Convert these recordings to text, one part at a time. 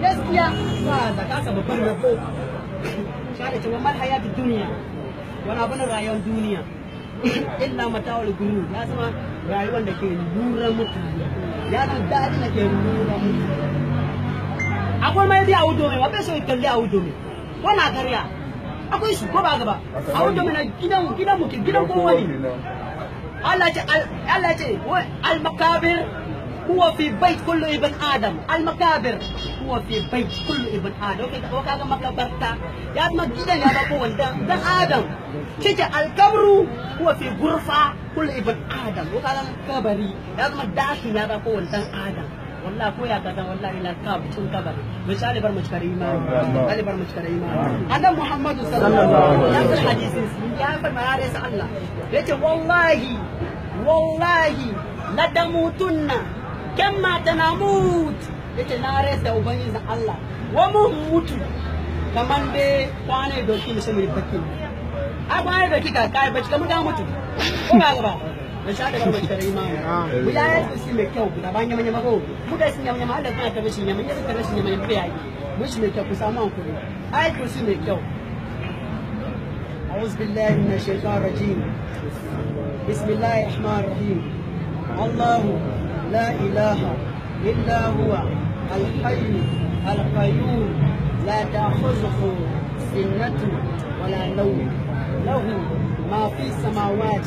gaskiya ba zaka ka babban rabo shine cewa mal hayatid duniya wani abu na rayuwar duniya illa mata'ul gurur ya zama rayuwar da ke lura mutu ya zama daɗi da ke lura mutu akwai mai dai auto mai wabe so kalli auto mai wannan kariya akwai su ko ba gaba auto mai na gidan kowa ne Allah ce al-makabir huwa fi bait kullu ibn adam al-makabir huwa fi bait kullu ibn adam ko kaga makabarta ya zama gidan ya ba kowa dan adam kike al-kabru huwa fi ghurfa kullu ibn adam ko kaga kabari ya zama dakin ya ba kowa dan adam wallahi ko ya kaza wallahi la kab tun kabari misali bar mu cikar imani misali bar mu cikar imani annabi muhammadu sallallahu alaihi wasallam hadisin ya fa mare sa Allah yace wallahi la damutunna kama tanamut yace na rasa ubangiji Allah wa mu mutu kaman be kwane doki musulmi bakin a kwane doki ka kai bace kaman ga mutu ko ba gaba misali bar mu cikar imani mu ya yi su mai kyau da ban yamma yamma ko mu da sun yamma Allah kana ta mishi yamma yasa ta mishi yamma bai yi mu shi mai kyau ku samu hankuri ai ku su mai kyau أعوذ بالله من الشيطان الرجيم بسم الله الرحمن الرحيم الله لا إله إلا هو الحي القيوم لا تأخذه سنة ولا نوم له ما في السماوات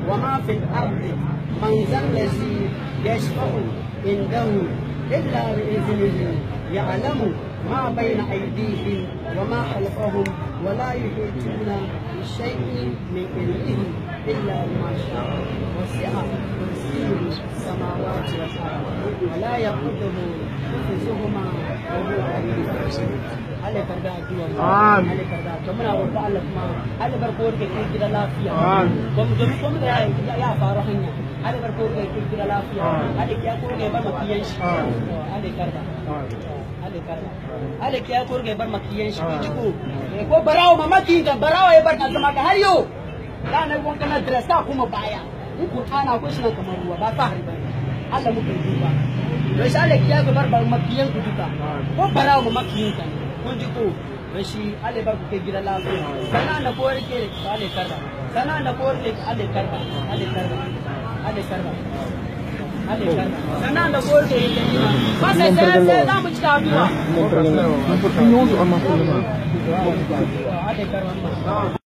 وما في الأرض من ذا الذي يشفع عنده إلا بإذنه يعلم ما بين أيديهم وما خلفهم ولا يحيطون بشيء من علمه إلا بما شاء وسع كرسيه السماوات والأرض ولا يئوده حفظهما وهو العلي العظيم Allah karga addu'a Allah karga to muna roƙo Allah kuma Allah barko da kai gida lafiya kuma ya faru hanya Allah barko da kai gida lafiya Allah ya ko ga bar makiyan shi Allah karga Allah ya ko ga bar makiyan shi ko barawo mamaki ga barawo ya bar na zama ga har yau ranar wanka na dressa kuma baya in Qur'ana ko shi kamar ruwa ba fahari ba Allah muke duba don shi Allah ya bar makiyan ku duka ko barawo mamakiyin ka kun ji ko shi Allah ba ku kai gida lafiya sana na ko rike Allah karba sana na ko rike Allah karba Allah karba Allah karba Allah karba sana na ko rike ba sai za mu cika addu'a Allah karba